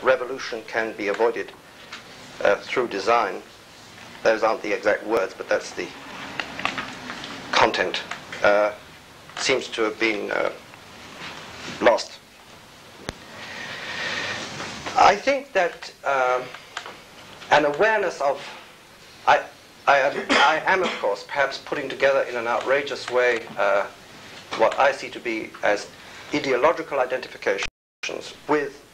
revolution can be avoided through design. Those aren't the exact words, but that's the content. Seems to have been lost. I think that an awareness of... I am, of course, perhaps putting together in an outrageous way what I see to be as ideological identifications with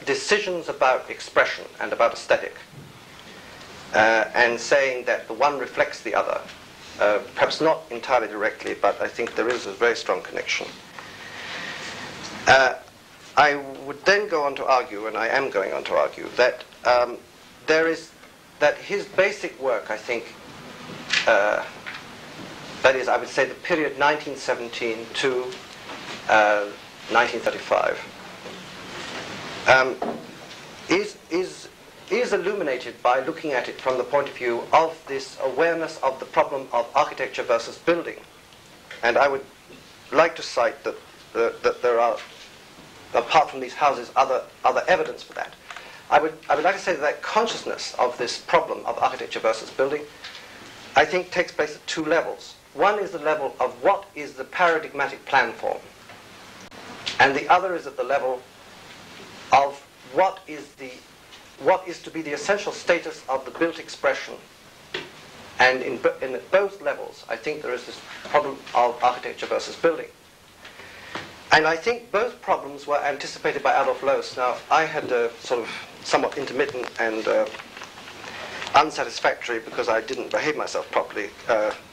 decisions about expression and about aesthetic, and saying that the one reflects the other, perhaps not entirely directly, but I think there is a very strong connection. I would then go on to argue, and I am going on to argue, that that his basic work, I think, that is, I would say, the period 1917 to 1935, is illuminated by looking at it from the point of view of this awareness of the problem of architecture versus building. And I would like to cite that there are, apart from these houses, other evidence for that. I would like to say that consciousness of this problem of architecture versus building, I think, takes place at two levels. One is the level of what is the paradigmatic plan form, and the other is at the level of what is to be the essential status of the built expression. And in both levels, I think there is this problem of architecture versus building. And I think both problems were anticipated by Adolf Loos. Now, I had a sort of somewhat intermittent and unsatisfactory, because I didn't behave myself properly,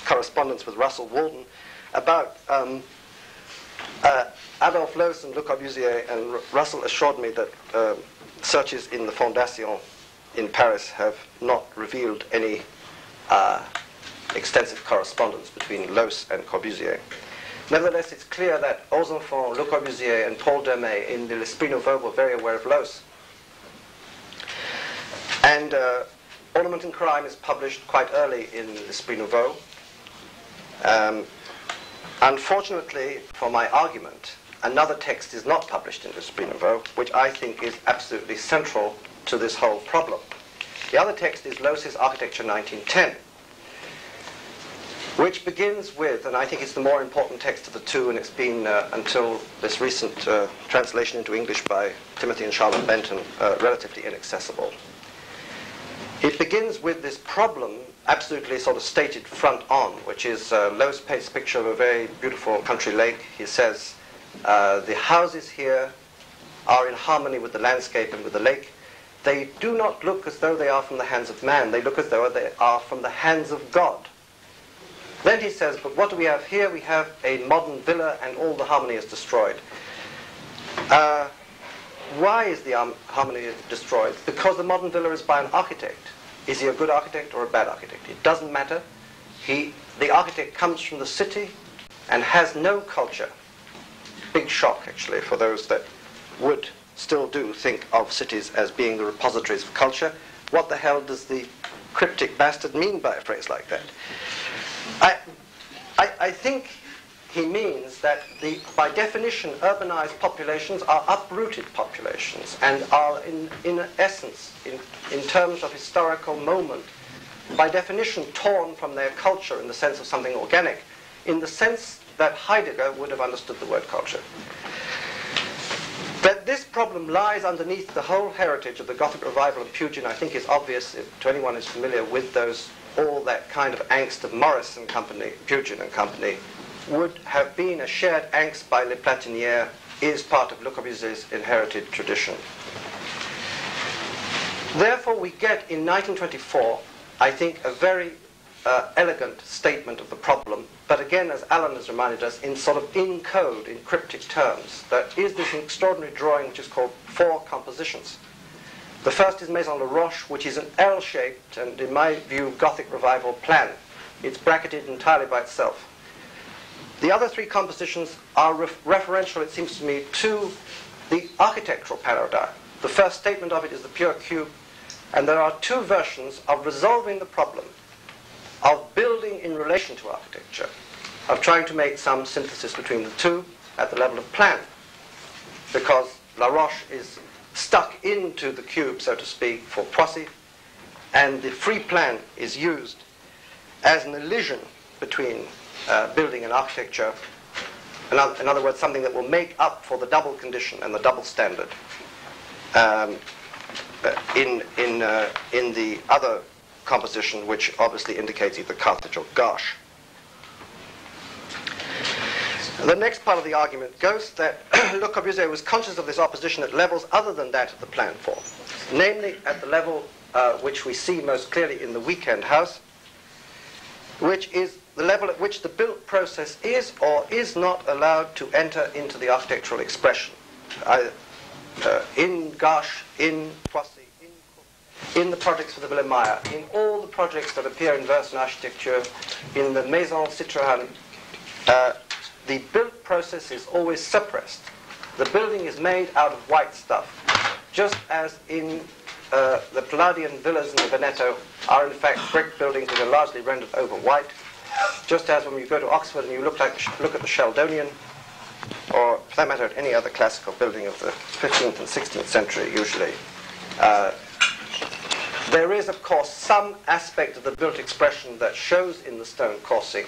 correspondence with Russell Walton about Adolf Loos and Le Corbusier, and Russell assured me that searches in the Fondation in Paris have not revealed any extensive correspondence between Loos and Corbusier. Nevertheless, it's clear that Ozenfant, Le Corbusier, and Paul Delaunay in the L'Esprit Nouveau were very aware of Loos. And Ornament and Crime is published quite early in L'Esprit Nouveau. Unfortunately, for my argument, another text is not published in L'Esprit Nouveau, which I think is absolutely central to this whole problem. The other text is Loos's Architecture 1910, which begins with, and I think it's the more important text of the two, and it's been, until this recent translation into English by Timothy and Charlotte Benton, relatively inaccessible. It begins with this problem, absolutely sort of stated front on, which is Loos paints a picture of a very beautiful country lake. He says, the houses here are in harmony with the landscape and with the lake. They do not look as though they are from the hands of man. They look as though they are from the hands of God. Then he says, but what do we have here? We have a modern villa, and all the harmony is destroyed. Why is the harmony destroyed? Because the modern villa is by an architect. Is he a good architect or a bad architect? It doesn't matter. The architect comes from the city and has no culture. Big shock, actually, for those that would still do think of cities as being the repositories of culture. What the hell does the cryptic bastard mean by a phrase like that? I think he means that by definition, urbanized populations are uprooted populations, and are in essence, in terms of historical moment, by definition torn from their culture in the sense of something organic, in the sense that Heidegger would have understood the word culture. That this problem lies underneath the whole heritage of the Gothic revival of Pugin, I think, is obvious to anyone who's familiar with all that kind of angst of Morris and company, Pugin and company, would have been a shared angst by Le Platinier, is part of Le Corbusier's inherited tradition. Therefore, we get in 1924, I think, a very elegant statement of the problem, but again, as Alan has reminded us, in sort of in code, in cryptic terms. There is this extraordinary drawing which is called Four Compositions. The first is Maison Roche, which is an L-shaped and, in my view, Gothic revival plan. It's bracketed entirely by itself. The other three compositions are referential, it seems to me, to the architectural paradigm. The first statement of it is the pure cube, and there are two versions of resolving the problem of building in relation to architecture, of trying to make some synthesis between the two at the level of plan. Because La Roche is stuck into the cube, so to speak, for Poissy, and the free plan is used as an illusion between building and architecture. In other words, something that will make up for the double condition and the double standard in the other composition, which obviously indicates either Carthage or Gauche. The next part of the argument goes that Le Corbusier was conscious of this opposition at levels other than that of the plan form, namely at the level which we see most clearly in the weekend house, which is the level at which the built process is or is not allowed to enter into the architectural expression. In Gauche, in Poissy, in the projects for the Villa Maya, in all the projects that appear in verse and architecture, in the maison Citroen, the built process is always suppressed. The building is made out of white stuff, just as in the Palladian villas in the Veneto are in fact brick buildings that are largely rendered over white, just as when you go to Oxford and you look at the Sheldonian, or for that matter at any other classical building of the 15th and 16th century usually, there is of course some aspect of the built expression that shows in the stone coursing,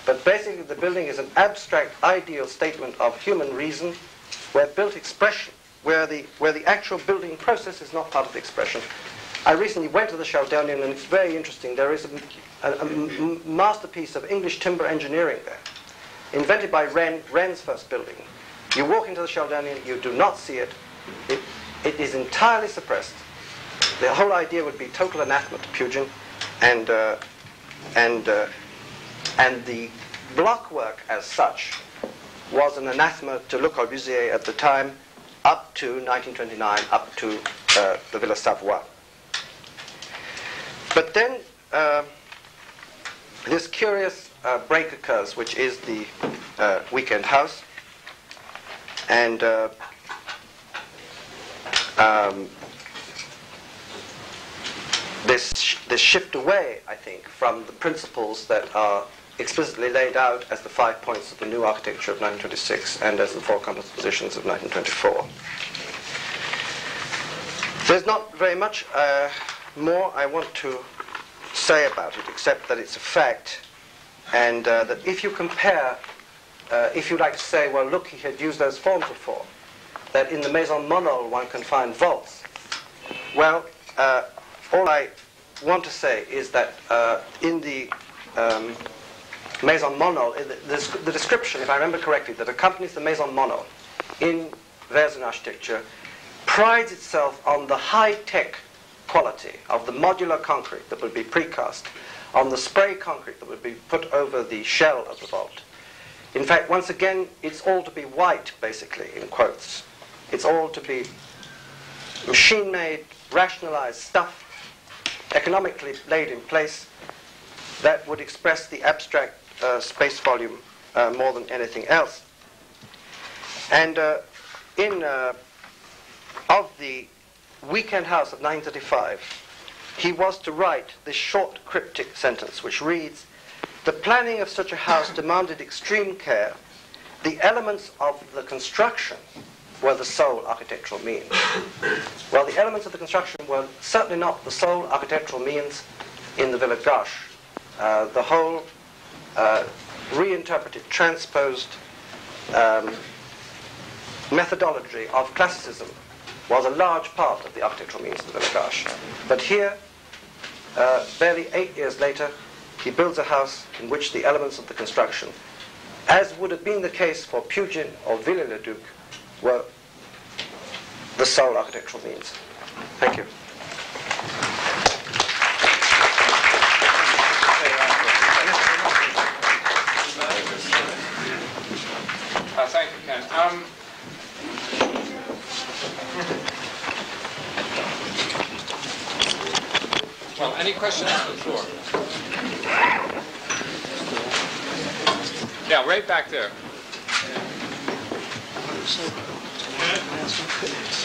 but basically the building is an abstract ideal statement of human reason where built expression, where the actual building process is not part of the expression. I recently went to the Sheldonian and it's very interesting. There is a masterpiece of English timber engineering there, invented by Wren's first building. You walk into the Sheldonian, you do not see it. It is entirely suppressed. The whole idea would be total anathema to Pugin, and the blockwork as such was an anathema to Le Corbusier at the time, up to 1929, up to the Villa Savoie. But then this curious break occurs, which is the weekend house, and this shift away, I think, from the principles that are explicitly laid out as the 5 points of the new architecture of 1926 and as the 4 compositions of 1924. There's not very much more I want to say about it, except that it's a fact, and that if you compare, if you like to say, well, look, he had used those forms before, that in the Maison Monole one can find vaults. Well, all I want to say is that in the Maison Monole, the description, if I remember correctly, that accompanies the Maison Monole in Vers and Architecture prides itself on the high-tech quality of the modular concrete that would be precast, on the spray concrete that would be put over the shell of the vault. In fact, once again, it's all to be white, basically, in quotes. It's all to be machine-made, rationalized stuff, economically laid in place, that would express the abstract space volume more than anything else. And of the Weekend House of 1935, he was to write this short cryptic sentence which reads, "The planning of such a house demanded extreme care. The elements of the construction were the sole architectural means." Well, the elements of the construction were certainly not the sole architectural means in the Villa Gauche. The whole reinterpreted, transposed methodology of classicism was a large part of the architectural means of the Villa Gauche. But here, barely 8 years later, he builds a house in which the elements of the construction, as would have been the case for Pugin or Viollet-Le-Duc, were the sole architectural means. Thank you. Thank you, Ken. Well, any questions on the floor? Yeah, right back there.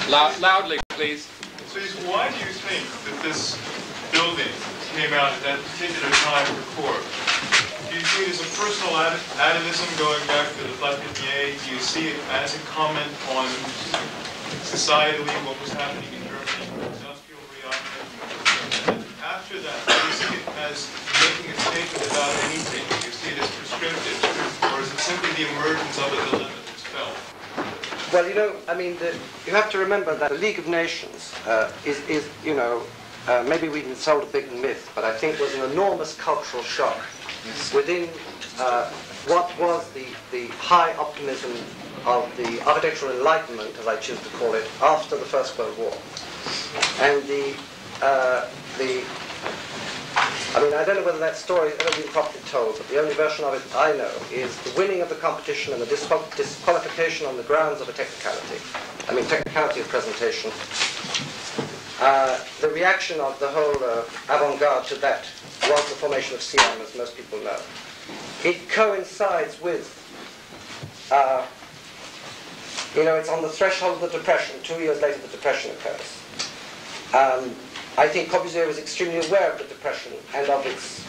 Loudly, please. So why do you think that this building came out at that particular time for Corp? Do you see it as a personal atavism going back to the Palladian? Do you see it as a comment on societally what was happening in Germany, industrial rearmament. And after that, do you see it as making a statement about anything? Do you see it as prescriptive? Or is it simply the emergence of a dilemma that's felt? Well, you know, I mean, you have to remember that the League of Nations is you know, maybe we've been sold a big myth, but I think was an enormous cultural shock within what was the high optimism of the architectural enlightenment, as I choose to call it, after the First World War. And I mean, I don't know whether that story has ever been properly told, but the only version of it I know is the winning of the competition and the disqualification on the grounds of a technicality. I mean, technicality of presentation. The reaction of the whole avant-garde to that was the formation of Citroen, as most people know. It coincides with, you know, it's on the threshold of the Depression. 2 years later, the Depression occurs. I think Corbusier was extremely aware of the Depression and of its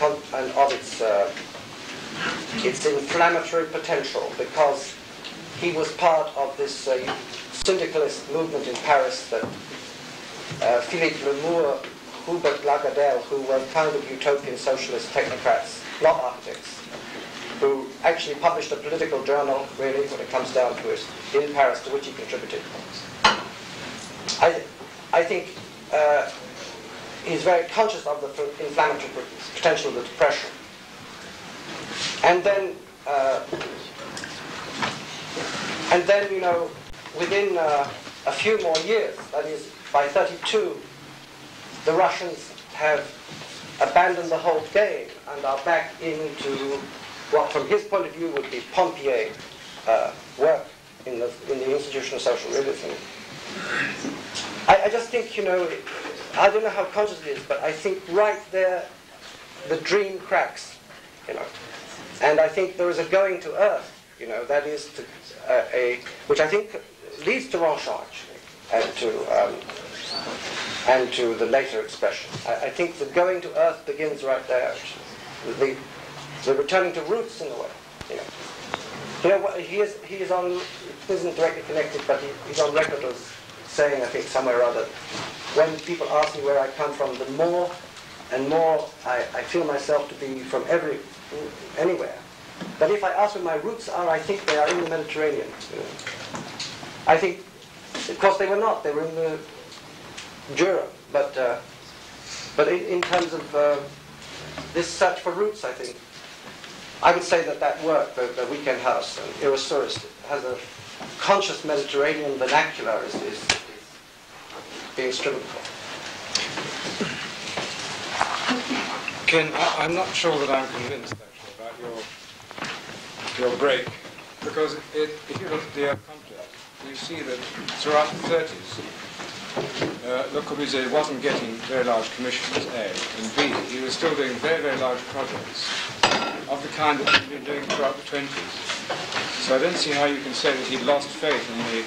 inflammatory potential, because he was part of this syndicalist movement in Paris that Philippe Lemour, Hubert Lagardelle, who were kind of utopian socialist technocrats, block architects, who actually published a political journal, really, when it comes down to it, in Paris, to which he contributed. I think he's very conscious of the inflammatory potential of the Depression. And then, you know, within a few more years, that is, by 1932, the Russians have abandoned the whole game and are back into what, from his point of view, would be Pompier work in the institution of social realism. I just think, you know, I don't know how conscious it is, but I think right there the dream cracks, you know. And I think there is a going to earth, you know, that is to, which I think leads to Roche, actually, and to the later expression. I think the going to earth begins right there, actually. The returning to roots, in a way, you know. You know, he is on, it isn't directly connected, but he's on record as saying, I think, somewhere or other, when people ask me where I come from, the more and more I feel myself to be from anywhere. But if I ask where my roots are, I think they are in the Mediterranean. You know. I think, of course, they were not. They were in the Jura. But in terms of this search for roots, I think, I would say that work, the Weekend House, and Irosaurus, has a conscious Mediterranean vernacular is being striven for. Ken, I'm not sure that I'm convinced, actually, about your break, because if you look at the context, you see that throughout the 30s, Le Corbusier wasn't getting very large commissions, A, and B, he was still doing very, very large projects of the kind that he'd been doing throughout the 20s. So I don't see how you can say that he'd lost faith in the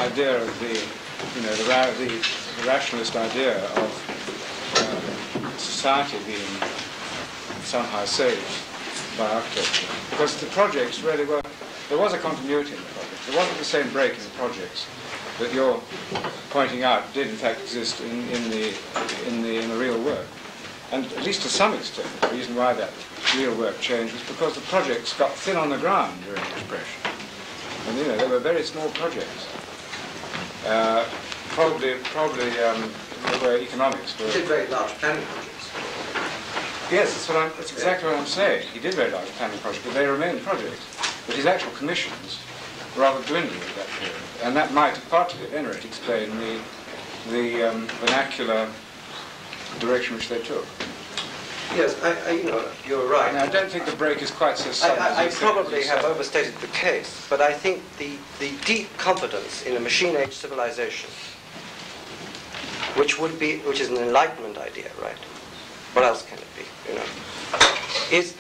idea of the rationalist idea of society being somehow saved by architecture. Because the projects really were, there was a continuity in the projects. There wasn't the same break in the projects that you're pointing out did in fact exist in the real work. And at least to some extent, the reason why that real work changed was because the projects got thin on the ground during the Depression. And you know, they were very small projects. Probably where economics were. He did very large planning projects. Yes, that's exactly what I'm saying. He did very large planning projects, but they remained projects. But his actual commissions rather dwindled at that period. And that might partly, at any rate, explain the vernacular direction which they took. Yes, you know, you're right. Now, I don't think the break is quite so sudden. I probably have overstated the case, but I think the deep confidence in a machine-age civilization, which is an Enlightenment idea, right? What else can it be? You know, is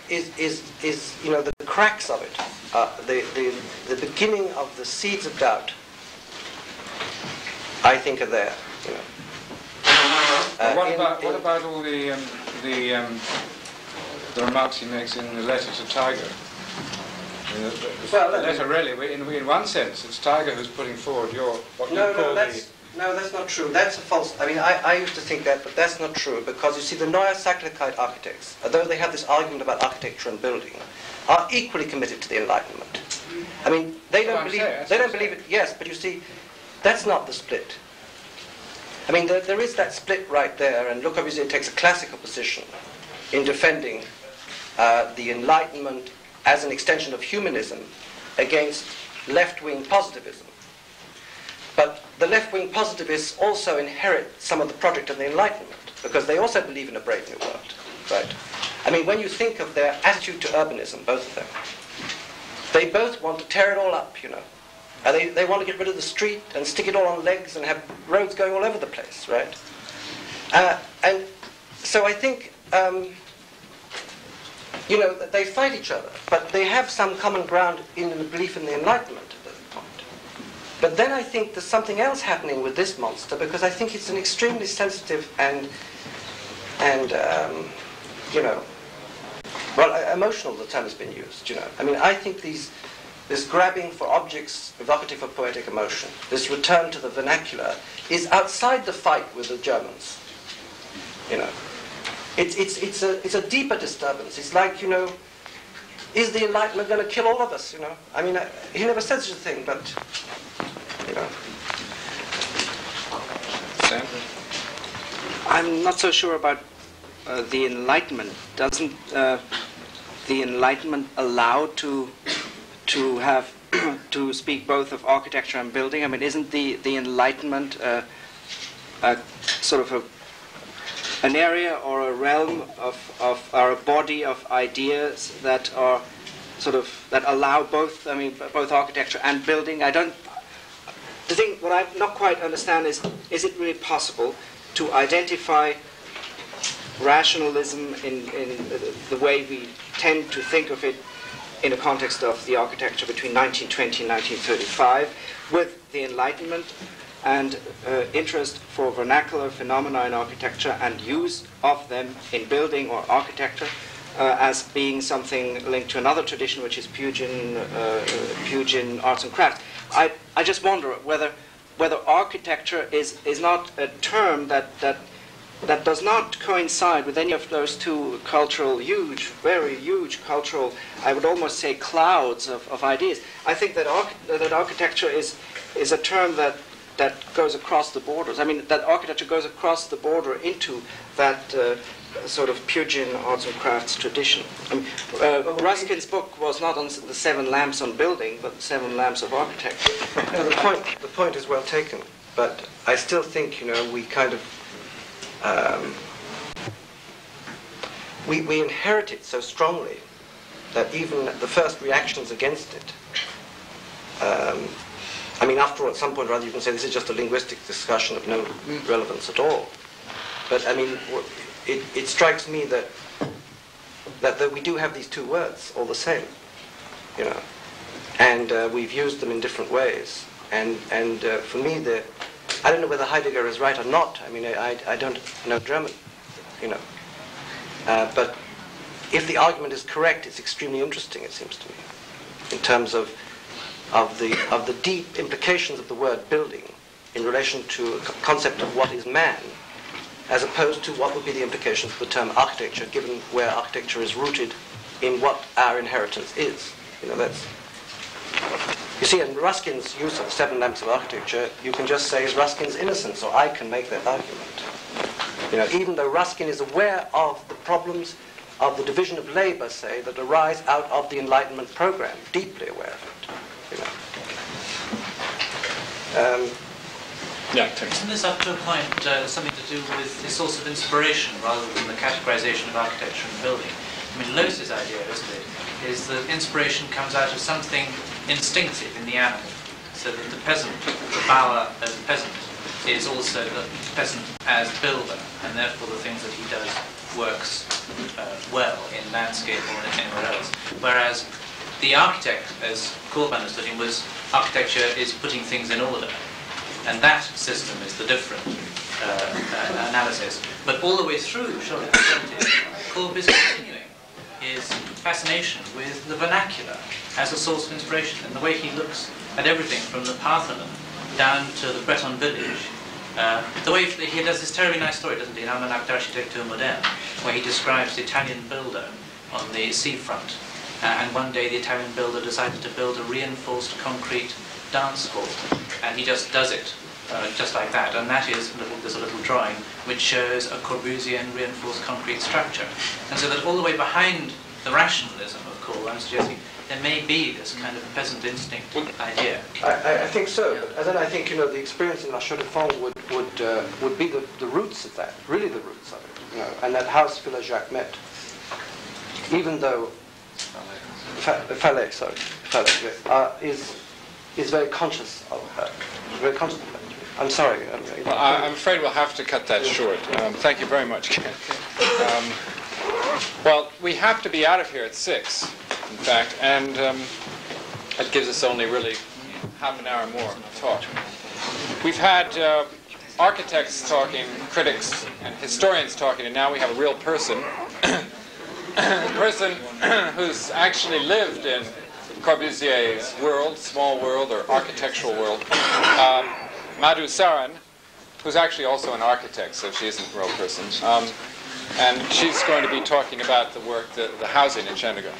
you know, the cracks of it, the beginning of the seeds of doubt, I think, are there. You know. What about all the remarks he makes in the letter to Tiger? The letter really, in one sense, it's Tiger who's putting forward what you call No, that's not true. That's a false... I mean, I used to think that, but that's not true, because you see, the Neue Cyclicite architects, although they have this argument about architecture and building, are equally committed to the Enlightenment. I mean, they don't believe it, yes, but you see, that's not the split. I mean, there is that split right there, and Le Corbusier takes a classical position in defending the Enlightenment as an extension of humanism against left-wing positivism. But the left-wing positivists also inherit some of the project of the Enlightenment, because they also believe in a brave new world, right? I mean, when you think of their attitude to urbanism, both of them, they both want to tear it all up, you know. They want to get rid of the street and stick it all on legs and have roads going all over the place, right? And so I think, you know, that they fight each other, but they have some common ground in the belief in the Enlightenment. But then I think there's something else happening with this monster, because I think it's an extremely sensitive and you know, well, emotional, the term has been used, you know. I mean, I think this grabbing for objects evocative of poetic emotion, this return to the vernacular, is outside the fight with the Germans, you know. It's a deeper disturbance. It's like, you know, is the Enlightenment going to kill all of us, you know? I mean, he never said such a thing, but... You know. I'm not so sure about the Enlightenment. Doesn't the Enlightenment allow to have to speak both of architecture and building? I mean, isn't the Enlightenment sort of an area or a realm or a body of ideas that are sort of that allow both? I mean, both architecture and building. The thing, what I not quite understand is it really possible to identify rationalism in the way we tend to think of it in the context of the architecture between 1920 and 1935 with the Enlightenment and interest for vernacular phenomena in architecture and use of them in building or architecture as being something linked to another tradition, which is Pugin arts and crafts. I just wonder whether architecture is not a term that does not coincide with any of those two cultural, very huge cultural, I would almost say clouds of ideas. I think that architecture is a term that goes across the borders. I mean, that architecture goes across the border into that sort of Pugin arts and crafts tradition. I mean, Ruskin's book was not on the 7 lamps on building, but 7 lamps of architecture. No, the point is well taken, but I still think, you know, we kind of we inherit it so strongly that even the first reactions against it. I mean, after all, at some point or other, you can say this is just a linguistic discussion of no relevance at all. But I mean, it strikes me that we do have these two words all the same, you know, and we've used them in different ways. And for me, I don't know whether Heidegger is right or not. I mean, I don't know German, you know. But if the argument is correct, it's extremely interesting, it seems to me, in terms of the deep implications of the word building in relation to a concept of what is man, as opposed to what would be the implications of the term architecture, given where architecture is rooted in what our inheritance is. You know, that's... You see, in Ruskin's use of the 7 lamps of architecture, you can just say, is Ruskin's innocent, so I can make that argument. You know, even though Ruskin is aware of the problems of the division of labor, say, that arise out of the Enlightenment program, deeply aware of it, you know. Isn't this up to a point something to do with the source of inspiration rather than the categorization of architecture and building? I mean, Loos's idea, isn't it, is that inspiration comes out of something instinctive in the animal, so that the peasant, the Bauer as peasant, is also the peasant as builder, and therefore the things that he does works well in landscape or anywhere else. Whereas the architect, as Korb understood him, was architecture is putting things in order. And that system is the different analysis. But all the way through, surely, Korb is continuing. his fascination with the vernacular as a source of inspiration, and the way he looks at everything from the Parthenon down to the Breton village. The way he does this terribly nice story, doesn't he, in Almanach d'Architecture Moderne, where he describes the Italian builder on the seafront. And one day the Italian builder decided to build a reinforced concrete dance hall, and he just does it, just like that. And that is, there's a little drawing which shows a Corbusian reinforced concrete structure. And so that all the way behind the rationalism of Cole, I'm suggesting there may be this kind of peasant instinct idea. I think so, but then I think the experience in La Chaux de Fonds would be the roots of that, really the roots of it, and that house Villa-Jacques met, even though Fallet is very conscious of that, very conscious of that. I'm sorry. Well, I'm afraid we'll have to cut that short. Thank you very much, Ken. Well, we have to be out of here at 6, in fact, and that gives us only really half an hour more to talk. We've had architects talking, critics, and historians talking, and now we have a real person, a person who's actually lived in Corbusier's world, small world, or architectural world, M.Sarin, who's actually also an architect, so she isn't a real person. And she's going to be talking about the work, the housing in Chandigarh.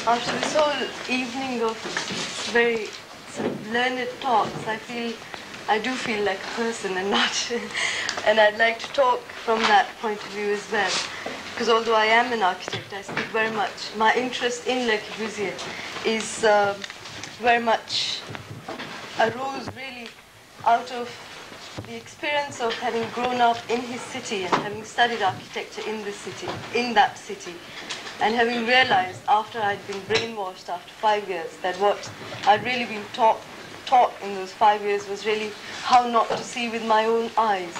After this whole evening of very sort of learned talks, I do feel like a person and not, and I'd like to talk from that point of view as well. Because although I am an architect, I speak very much, my interest in Le Corbusier is very much arose really out of the experience of having grown up in his city and having studied architecture in that city, and having realized after I'd been brainwashed after 5 years that what I'd really been taught in those 5 years was really how not to see with my own eyes.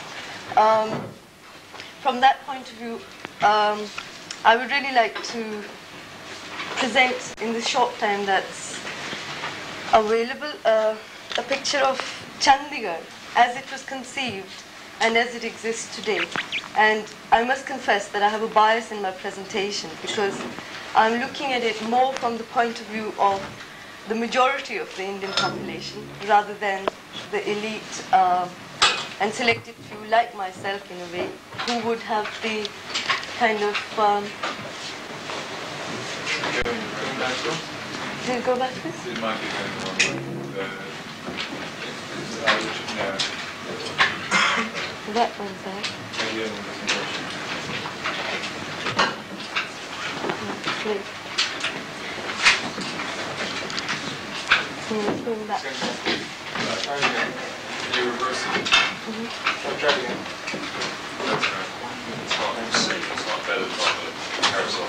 From that point of view, I would really like to present in the short time that's available a picture of Chandigarh as it was conceived and as it exists today. And I must confess that I have a bias in my presentation because I'm looking at it more from the point of view of the majority of the Indian population rather than the elite and selected few like myself in a way who would have the kind of Did it go back to this? It might be going wrong. That one's there. Please. Going back. You reverse it. Try it again. That's right. It's not better than carousel.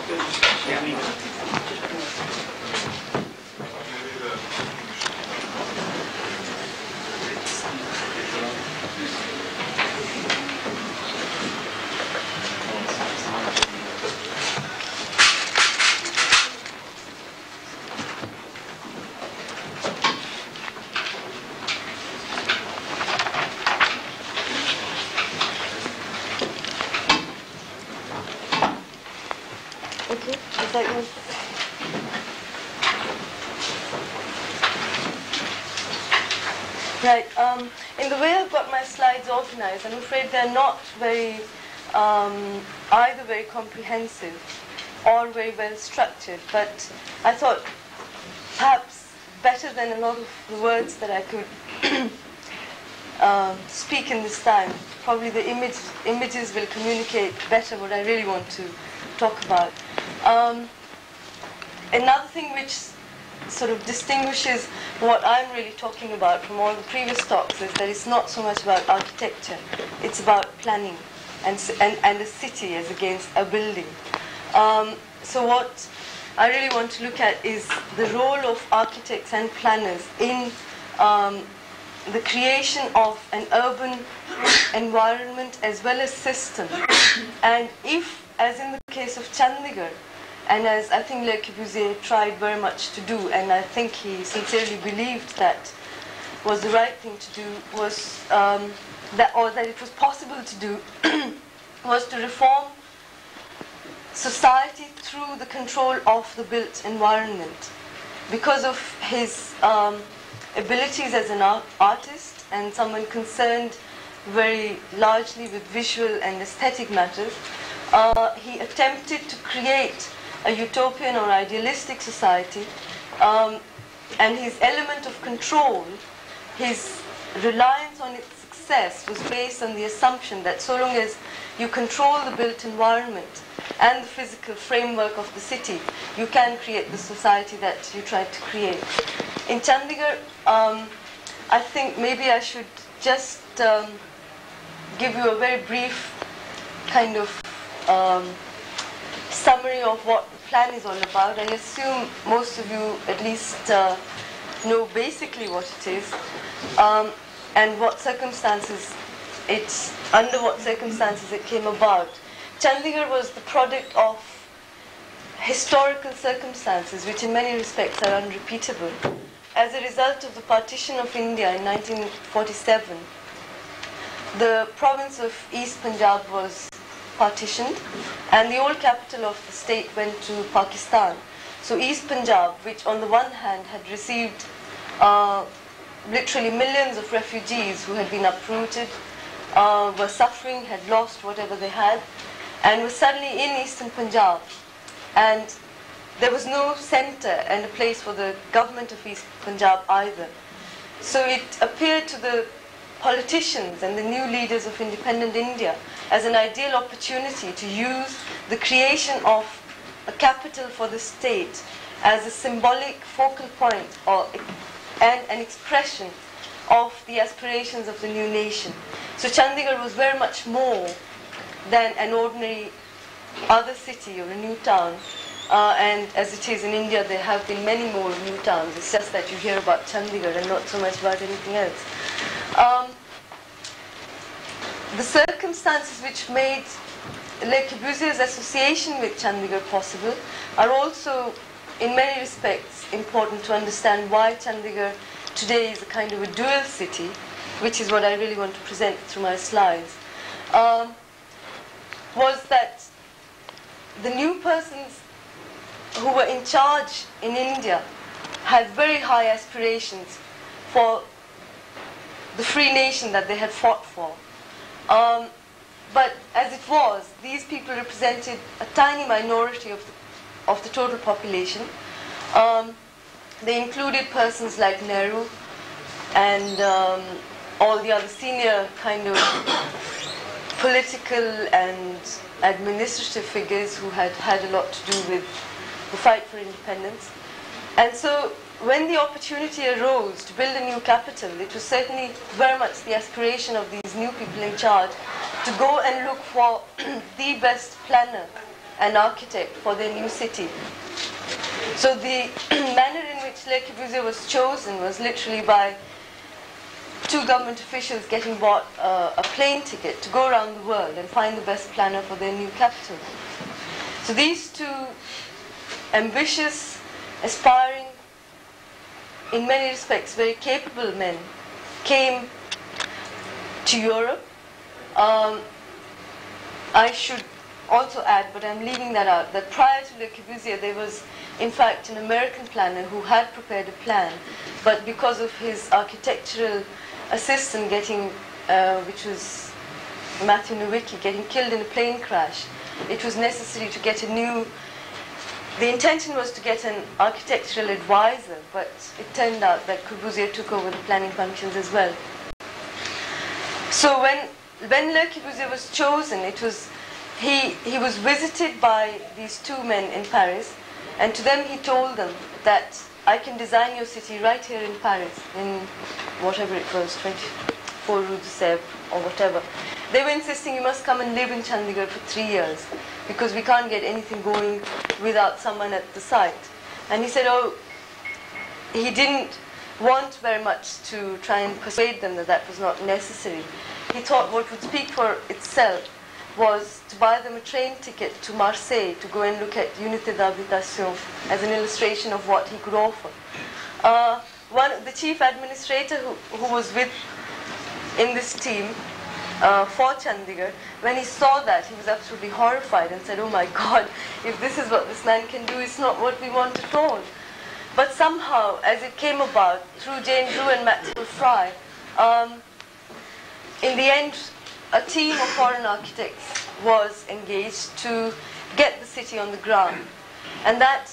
Right. In the way I've got my slides organized, I'm afraid they're not very, either very comprehensive or very well structured. But I thought perhaps better than a lot of the words that I could speak in this time, probably the images will communicate better what I really want to talk about. Another thing which sort of distinguishes what I'm really talking about from all the previous talks is that it's not so much about architecture, it's about planning and a city as against a building. So what I really want to look at is the role of architects and planners in the creation of an urban environment as well as system. And if, as in the case of Chandigarh, and as I think Le Corbusier tried very much to do, and I think he sincerely believed that was the right thing to do, was that it was possible to do, was to reform society through the control of the built environment. Because of his abilities as an artist and someone concerned very largely with visual and aesthetic matters, he attempted to create a utopian or idealistic society, and his element of control, his reliance on its success was based on the assumption that so long as you control the built environment and the physical framework of the city, you can create the society that you tried to create. In Chandigarh, I think maybe I should just give you a very brief kind of summary of what the plan is all about. I assume most of you at least know basically what it is, and what circumstances under what circumstances it came about. Chandigarh was the product of historical circumstances which in many respects are unrepeatable. As a result of the partition of India in 1947, the province of East Punjab was partitioned and the old capital of the state went to Pakistan. So East Punjab, which on the one hand had received literally millions of refugees who had been uprooted, were suffering, had lost whatever they had, and was suddenly in Eastern Punjab. And there was no center and a place for the government of East Punjab either. So it appeared to the politicians and the new leaders of independent India as an ideal opportunity to use the creation of a capital for the state as a symbolic focal point and an expression of the aspirations of the new nation. So Chandigarh was very much more than an ordinary other city or a new town. And as it is in India, there have been many more new towns. It's just that you hear about Chandigarh and not so much about anything else. The circumstances which made Le Corbusier's association with Chandigarh possible are also, in many respects, important to understand why Chandigarh today is a kind of a dual city, which is what I really want to present through my slides, was that the new persons who were in charge in India had very high aspirations for the free nation that they had fought for. But as it was, these people represented a tiny minority of the total population. They included persons like Nehru and all the other senior kind of political and administrative figures who had had a lot to do with the fight for independence. And so when the opportunity arose to build a new capital, it was certainly very much the aspiration of these new people in charge to go and look for the best planner and architect for their new city. So the manner in which Le Corbusier was chosen was literally by two government officials getting bought a plane ticket to go around the world and find the best planner for their new capital. So these two ambitious, aspiring, in many respects very capable men came to Europe. I should also add, but I'm leaving that out, that prior to Le Corbusier there was in fact an American planner who had prepared a plan, but because of his architectural assistant getting, which was Matthew Nowicki, getting killed in a plane crash, it was necessary to get a new, the intention was to get an architectural advisor, but it turned out that Corbusier took over the planning functions as well. So when Le Corbusier was chosen, it was, he was visited by these two men in Paris, and to them he told them that I can design your city right here in Paris, in whatever it was, 24 Rue de Sèvres or whatever. They were insisting you must come and live in Chandigarh for 3 years because we can't get anything going without someone at the site. And he said, oh, he didn't want very much to try and persuade them that that was not necessary. He thought what would speak for itself was to buy them a train ticket to Marseille to go and look at Unité d'Habitation as an illustration of what he could offer. The chief administrator who was in this team for Chandigarh, when he saw that, he was absolutely horrified and said, "Oh my God, if this is what this man can do, it's not what we want at all." But somehow, as it came about, through Jane Drew and Maxwell Fry, in the end, a team of foreign architects was engaged to get the city on the ground. And that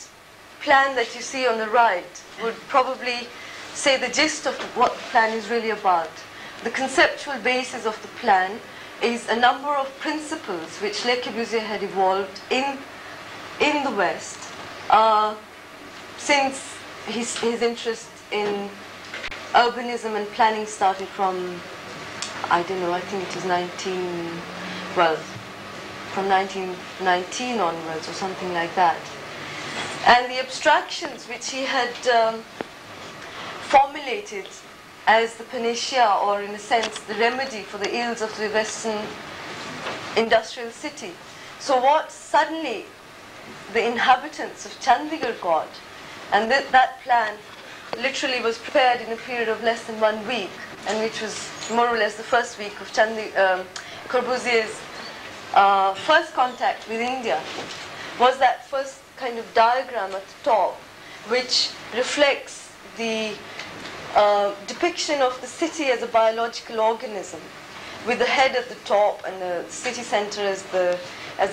plan that you see on the right would probably say the gist of what the plan is really about. The conceptual basis of the plan is a number of principles which Le Corbusier had evolved in the West since his interest in urbanism and planning started from, I don't know, I think it was from 1919 onwards or something like that. And the abstractions which he had formulated as the panacea, or in a sense the remedy for the ills of the Western industrial city. So what suddenly the inhabitants of Chandigarh got, and that plan literally was prepared in a period of less than 1 week, and which was more or less the first week of Corbusier's first contact with India, was that first kind of diagram at the top, which reflects the depiction of the city as a biological organism, with the head at the top and the city center as the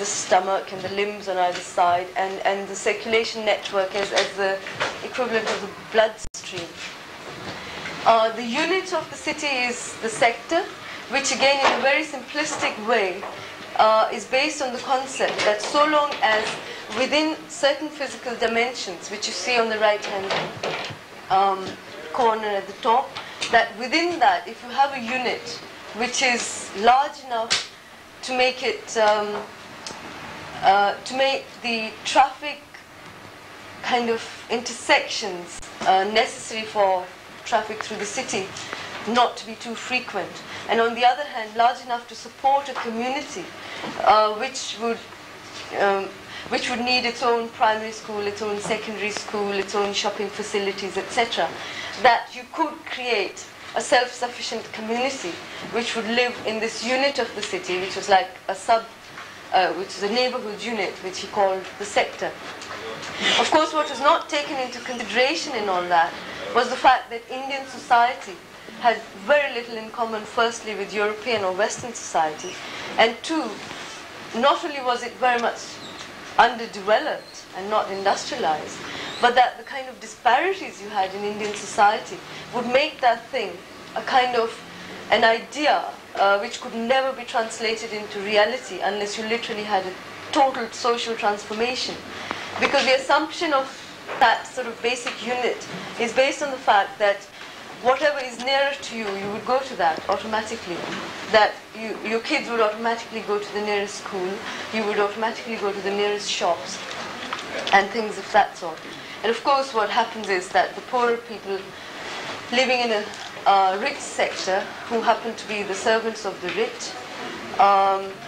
stomach and the limbs on either side, and the circulation network as the equivalent of the bloodstream. The unit of the city is the sector, which again in a very simplistic way is based on the concept that so long as within certain physical dimensions, which you see on the right hand corner at the top, that within that, if you have a unit which is large enough to make it to make the traffic kind of intersections necessary for traffic through the city not to be too frequent, and on the other hand large enough to support a community which would need its own primary school, its own secondary school, its own shopping facilities, etc., that you could create a self-sufficient community which would live in this unit of the city, which was like which is a neighborhood unit, which he called the sector. Of course, what was not taken into consideration in all that was the fact that Indian society had very little in common, firstly, with European or Western society, and two, not only was it very much underdeveloped and not industrialized, but that the kind of disparities you had in Indian society would make that thing a kind of an idea which could never be translated into reality unless you literally had a total social transformation. Because the assumption of that sort of basic unit is based on the fact that whatever is nearer to you, you would go to that automatically. That your kids would automatically go to the nearest school, you would automatically go to the nearest shops, and things of that sort. And of course what happens is that the poorer people living in a rich sector, who happen to be the servants of the rich,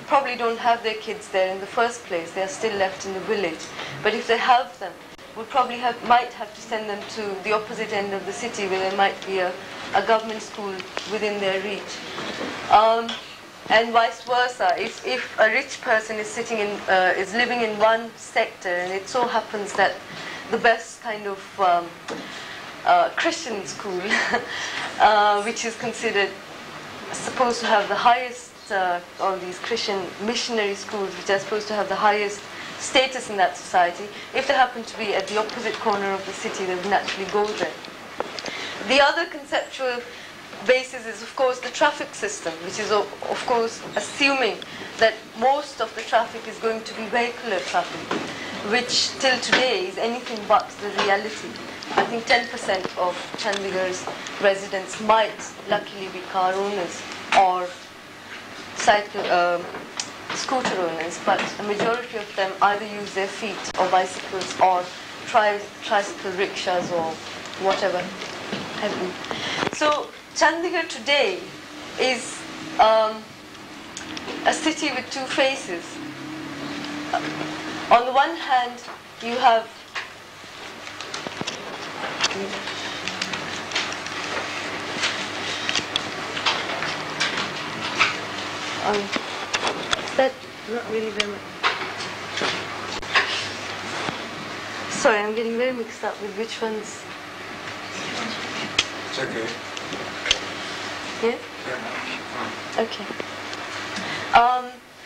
probably don't have their kids there in the first place. They are still left in the village. But if they have them, would probably might have to send them to the opposite end of the city, where there might be a government school within their reach. And vice versa. If a rich person is is living in one sector, and it so happens that the best kind of Christian school, which is considered supposed to have the highest, all these Christian missionary schools, which are supposed to have the highest status in that society, if they happen to be at the opposite corner of the city, they would naturally go there. The other conceptual basis is, of course, the traffic system, which is, of course, assuming that most of the traffic is going to be vehicular traffic, which till today is anything but the reality. I think 10% of Chandigarh's residents might luckily be car owners or scooter owners, but a majority of them either use their feet or bicycles or tricycle rickshaws or whatever. heaven. So Chandigarh today is a city with two faces. On the one hand, you have that not really very much. Sorry, I'm getting very mixed up with which ones. It's okay. Yeah? Okay.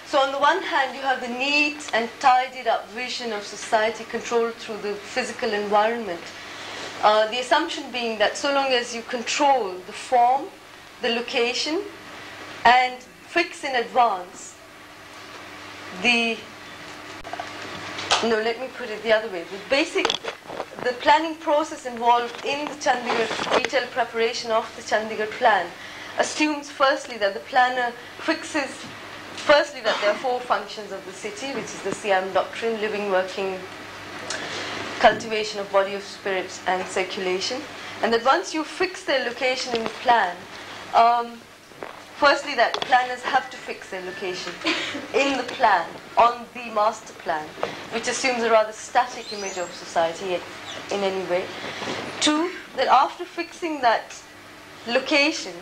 So on the one hand, you have the neat and tidied up vision of society controlled through the physical environment. The assumption being that so long as you control the form, the location, and fix in advance let me put it the other way. The planning process involved in the Chandigarh detailed preparation of the Chandigarh plan assumes firstly that the planner fixes that there are four functions of the city, which is the Siam doctrine: living, working, cultivation of body, of spirit, and circulation. And that once you fix their location in the plan, firstly that planners have to fix their location in the plan, on the master plan, which assumes a rather static image of society in any way. Two, that after fixing that location,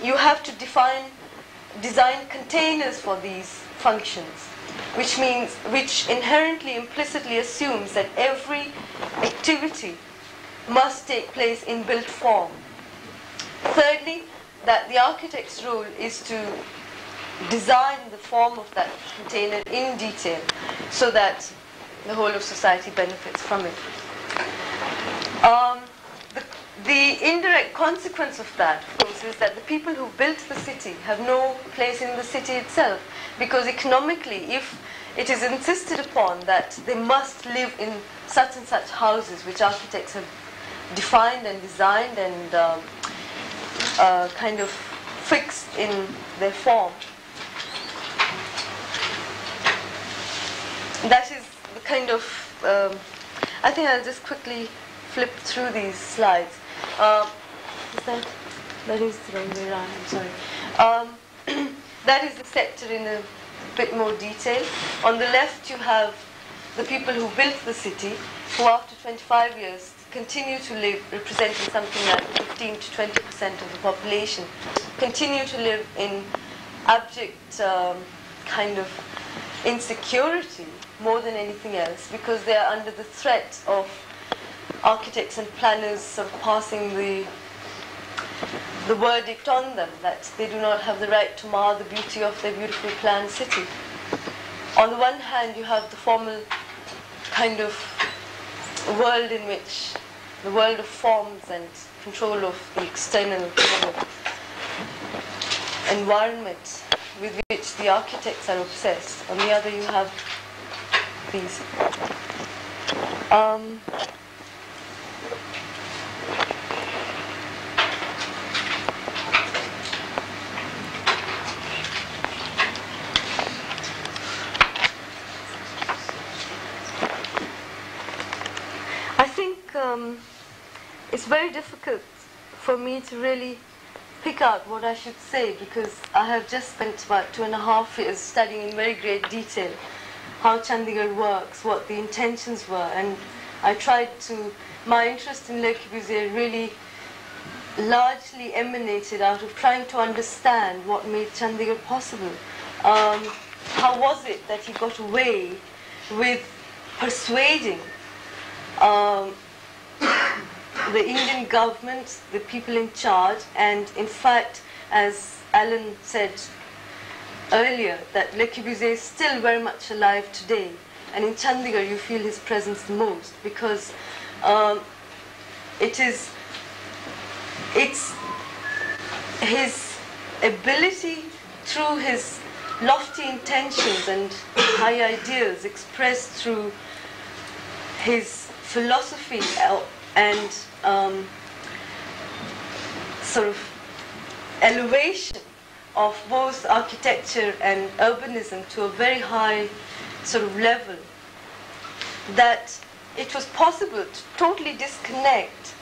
you have to design containers for these functions, which inherently, implicitly assumes that every activity must take place in built form. Thirdly, that the architect's role is to design the form of that container in detail so that the whole of society benefits from it. The indirect consequence of that, of course, is that the people who built the city have no place in the city itself, because economically, if it is insisted upon that they must live in such and such houses, which architects have defined and designed and kind of fixed in their form, that is the kind of, I think I'll just quickly flip through these slides. That is the wrong way around, I'm sorry. That is the sector in a bit more detail. On the left you have the people who built the city, who after 25 years continue to live, representing something like 15 to 20% of the population, continue to live in abject kind of insecurity more than anything else, because they are under the threat of architects and planners sort of passing the verdict on them that they do not have the right to mar the beauty of their beautifully planned city. On the one hand, you have the formal kind of world in which the world of forms and control of the external kind of environment with which the architects are obsessed. On the other, you have these. I think it's very difficult for me to really pick out what I should say, because I have just spent about 2.5 years studying in very great detail how Chandigarh works, what the intentions were, and I tried to, my interest in Le Corbusier really largely emanated out of trying to understand what made Chandigarh possible. How was it that he got away with persuading the Indian government, the people in charge, and in fact, as Alan said earlier, that Le Corbusier is still very much alive today, and in Chandigarh you feel his presence the most, because it's his ability, through his lofty intentions and high ideas expressed through his philosophy and sort of elevation of both architecture and urbanism to a very high sort of level, that it was possible to totally disconnect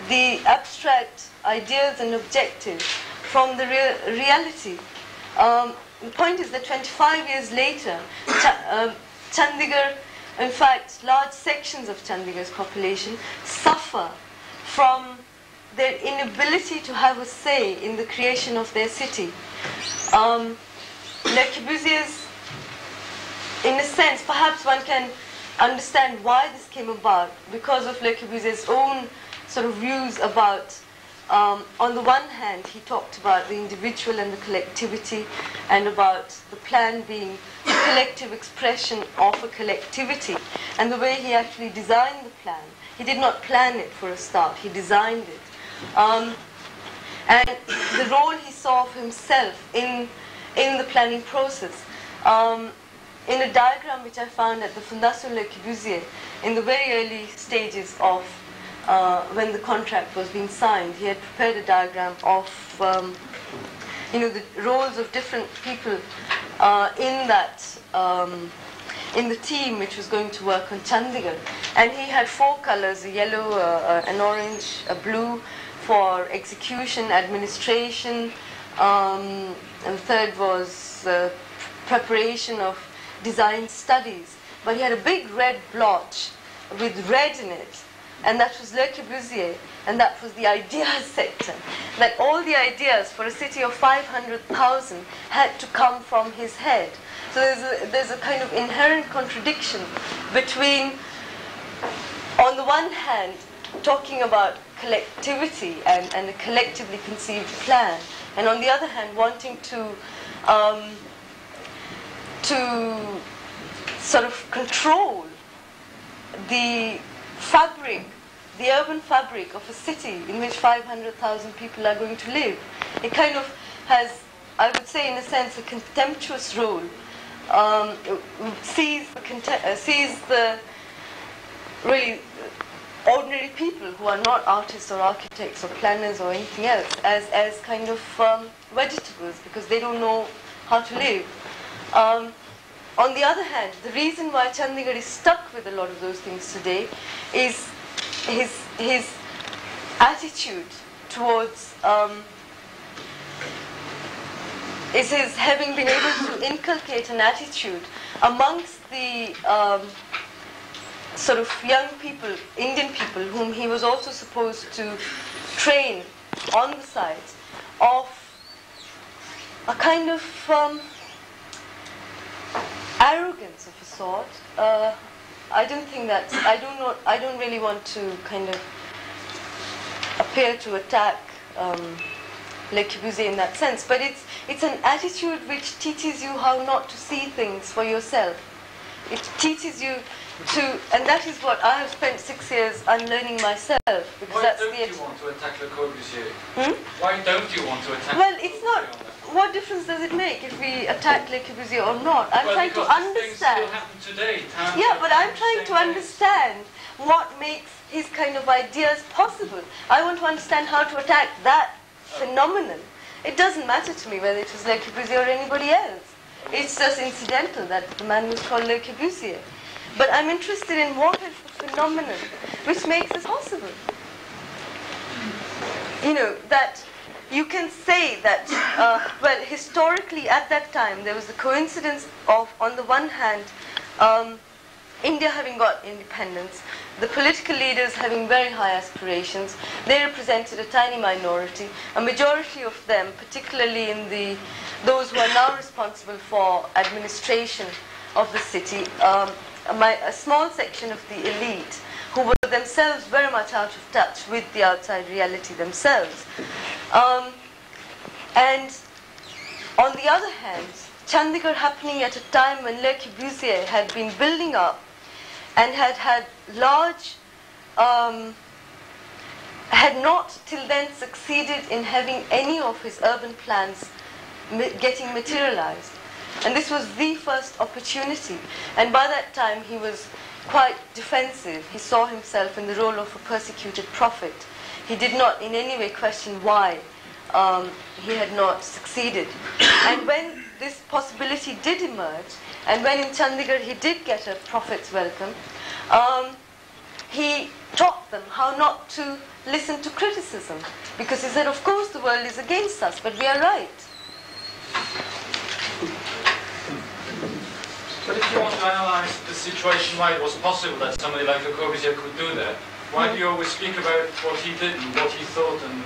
the abstract ideas and objectives from the reality. The point is that 25 years later, Chandigarh, in fact, large sections of Chandigarh's population suffer from their inability to have a say in the creation of their city. Le Corbusier's, in a sense, perhaps one can understand why this came about because of Le Corbusier's own sort of views about, on the one hand, he talked about the individual and the collectivity, and about the plan being the collective expression of a collectivity, and the way he actually designed the plan. He did not plan it for a start, he designed it. And the role he saw of himself in the planning process. In a diagram which I found at the Fondation Le Corbusier, in the very early stages of when the contract was being signed, he had prepared a diagram of the roles of different people in that in the team which was going to work on Chandigarh. And he had 4 colors: a yellow, an orange, a blue for execution, administration, and the third was preparation of design studies. But he had a big red blotch with red in it, and that was Le Corbusier, and that was the ideas sector. That all the ideas for a city of 500,000 had to come from his head. So there's a kind of inherent contradiction between, on the one hand, talking about collectivity and a collectively conceived plan, and on the other hand, wanting to sort of control the fabric, the urban fabric of a city in which 500,000 people are going to live. It kind of has, I would say in a sense, a contemptuous role, sees the really ordinary people who are not artists or architects or planners or anything else as kind of vegetables, because they don't know how to live. On the other hand, the reason why Chandigarh is stuck with a lot of those things today is his attitude towards, is his having been able to inculcate an attitude amongst the sort of young people, Indian people, whom he was also supposed to train on the side, of a kind of arrogance of a sort. I don't think that, I don't really want to kind of appear to attack Le Corbusier in that sense, but it's an attitude which teaches you how not to see things for yourself. It teaches you to, and that is what I have spent 6 years unlearning myself. Because Why that's don't the you want to attack Le Corbusier? Why don't you want to attack Well, it's not. What difference does it make if we attack Le Corbusier or not? I'm trying to understand. Things still happen today. Yeah, but I'm trying to understand what makes his kind of ideas possible. I want to understand how to attack that phenomenon. It doesn't matter to me whether it was Le Corbusier or anybody else. It's just incidental that the man was called Le Corbusier. But I'm interested in what is the phenomenon which makes this possible. You know, that you can say that, well, historically at that time there was the coincidence of, on the one hand, India having got independence, the political leaders having very high aspirations. They represented a tiny minority. A majority of them, particularly in those who are now responsible for administration of the city, a small section of the elite who were themselves very much out of touch with the outside reality themselves. And on the other hand, Chandigarh happening at a time when Le Corbusier had been building up and had large, had not till then succeeded in having any of his urban plans getting materialized. And this was the first opportunity. And by that time he was quite defensive. He saw himself in the role of a persecuted prophet. He did not in any way question why he had not succeeded. And when this possibility did emerge, and when in Chandigarh he did get a prophet's welcome, he taught them how not to listen to criticism. Because he said, of course the world is against us, but we are right. But if you want to analyze the situation, why it was possible that somebody like Le Corbusier could do that, why do you always speak about what he did and what he thought? And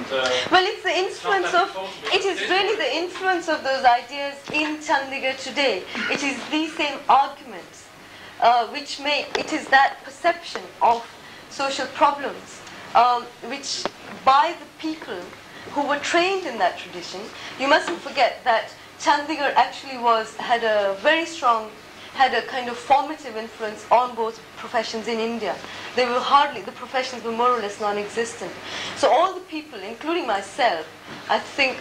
well, it's the influence of, it is really the influence of those ideas in Chandigarh today. It is these same arguments which make, it is that perception of social problems which by the people who were trained in that tradition. You mustn't forget that Chandigarh actually had a very strong, had a kind of formative influence on both professions in India. They were hardly, the professions were more or less non-existent. So all the people, including myself, I think,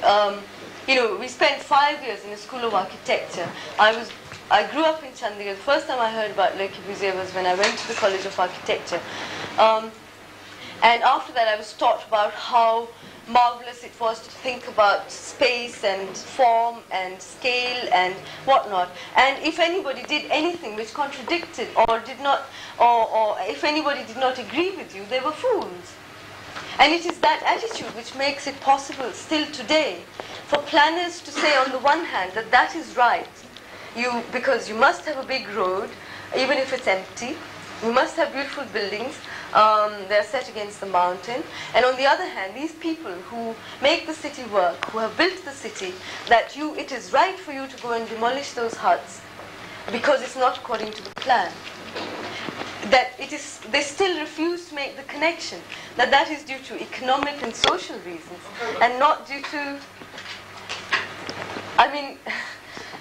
you know, we spent 5 years in a school of architecture. I grew up in Chandigarh. The first time I heard about Le Corbusier was when I went to the College of Architecture. And after that I was taught about how marvelous it was to think about space and form and scale and whatnot. And if anybody did anything which contradicted or did not, or if anybody did not agree with you, they were fools. And it is that attitude which makes it possible still today for planners to say on the one hand that that is right, because you must have a big road, even if it's empty. You must have beautiful buildings. They're set against the mountain. And on the other hand, these people who make the city work, who have built the city, that it is right for you to go and demolish those huts because it's not according to the plan. That they still refuse to make the connection, that is due to economic and social reasons, and not due to, I mean...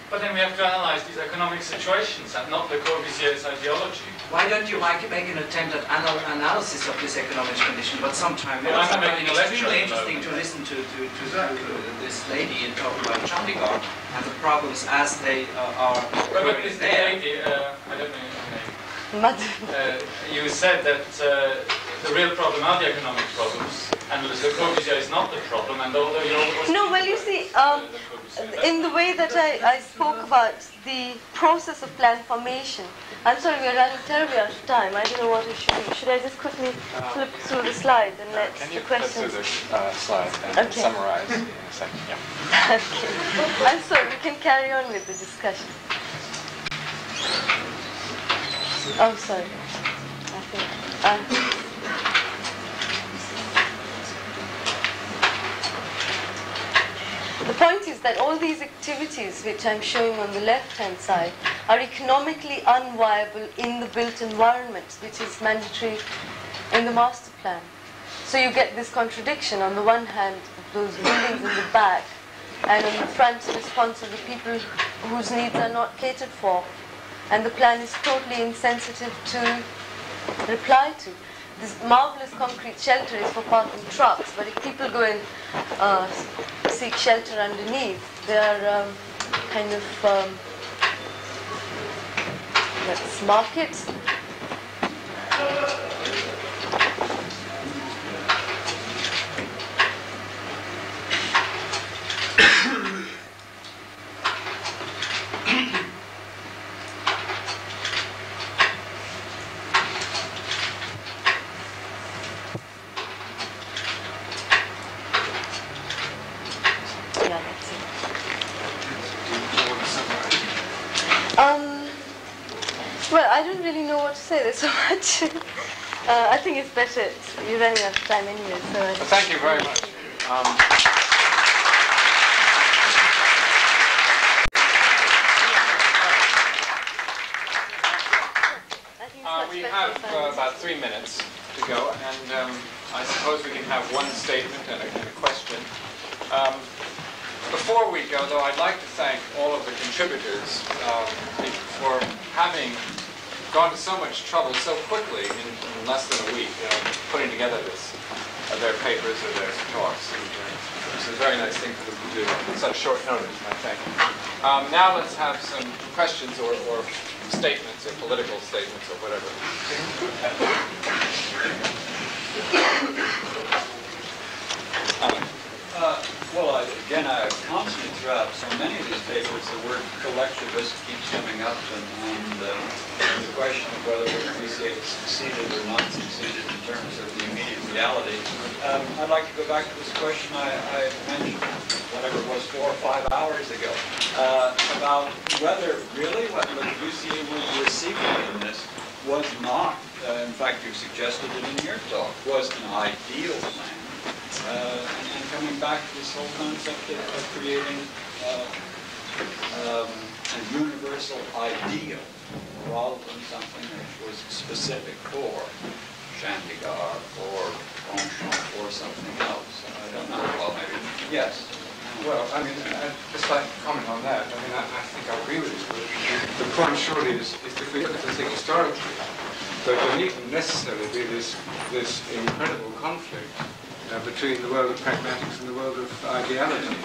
But then we have to analyze these economic situations and not Le Corbusier's ideology. Why don't you make an attempt at analysis of this economic condition? But sometime well, I'm making a lecture. It's really interesting to listen to this lady and talk about Chandigarh and the problems as they are. But this lady, I don't know her name. You said that the real problem are the economic problems, and Le Corbusier is not the problem. And although no, well, you see, in the way that I spoke about the process of plan formation, I'm sorry, we're running terribly out of time. I don't know what I should do. Should I just quickly flip through the slide and let the questions... Can you flip through the slide and summarize in a second? Yeah. Okay. I'm sorry, we can carry on with the discussion. Oh, sorry. I think... The point is that all these activities which I'm showing on the left-hand side are economically unviable in the built environment, which is mandatory in the master plan. So you get this contradiction. On the one hand, those buildings in the back, and on the front, the response of the people whose needs are not catered for. And the plan is totally insensitive to reply to. This marvelous concrete shelter is for parking trucks, but if people go and seek shelter underneath, they are kind of, let's mark it. Well, I don't really know what to say. There's so much. I think it's better. You're running out of time anyway. So well, thank you very much. We have about 3 minutes to go, and I suppose we can have one statement and a question. Before we go, though, I'd like to thank all of the contributors for having gone to so much trouble so quickly in less than a week, putting together their papers or their talks. It's a very nice thing for them to do on such short notice, I think. Now let's have some questions or statements or political statements or whatever. Well, again, I constantly so many of these papers, the word collectivist keeps coming up, and the question of whether Corbusier has succeeded or not succeeded in terms of the immediate reality. I'd like to go back to this question I mentioned, whatever it was, 4 or 5 hours ago, about whether really what Corbusier was seeking in this was not, in fact you've suggested it in your talk, was an ideal plan. And coming back to this whole concept of creating a universal ideal rather than something which was specific for Chandigarh or Longchamp or something else. I don't know. Well, maybe yes. Well, I mean, I'd just like to comment on that. I mean, I think I agree with you. The point surely is if we look at the thing historically, there needn't necessarily be this incredible conflict between the world of pragmatics and the world of ideality.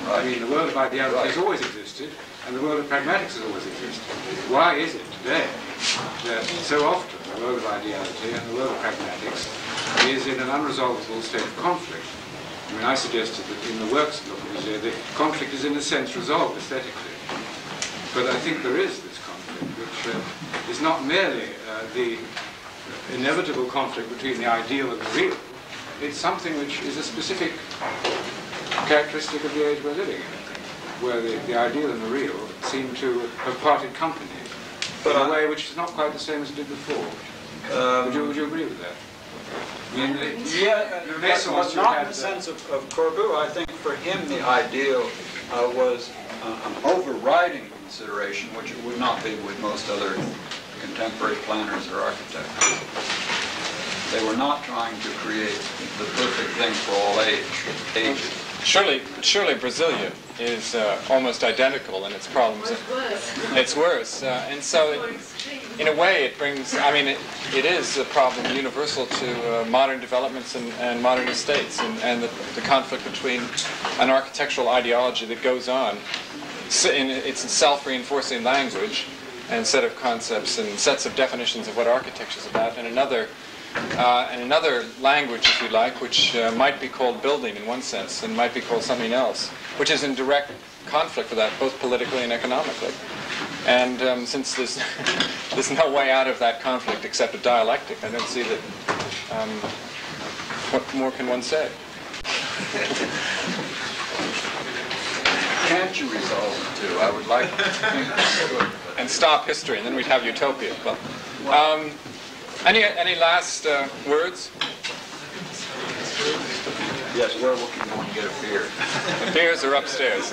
I mean, the world of ideality has always existed, and the world of pragmatics has always existed. Why is it today that so often the world of ideality and the world of pragmatics is in an unresolvable state of conflict? I mean, I suggested that in the works of Le Corbusier, the conflict is in a sense resolved aesthetically. But I think there is this conflict, which is not merely the inevitable conflict between the ideal and the real. It's something which is a specific characteristic of the age we're living in, where the ideal and the real seem to have parted company in a way which is not quite the same as it did before. Would you agree with that? I mean, but not in the sense of Corbu. I think for him the ideal was an overriding consideration, which it would not be with most other contemporary planners or architects. They were not trying to create the perfect thing for all ages. Surely Brasilia is almost identical in its problems. It's worse. And so, in a way, it brings, I mean, it is a problem universal to modern developments and modern estates, and the conflict between an architectural ideology that goes on in its self-reinforcing language and set of concepts and sets of definitions of what architecture is about, and another language, if you like, which might be called building in one sense and might be called something else, which is in direct conflict with that, both politically and economically. And since there's no way out of that conflict except a dialectic, I don't see that. What more can one say? Can't you resolve it too? I would like to think you could. And stop history, and then we'd have utopia. Well, any last words? Yes, where will you go and get a beer? The beers are upstairs.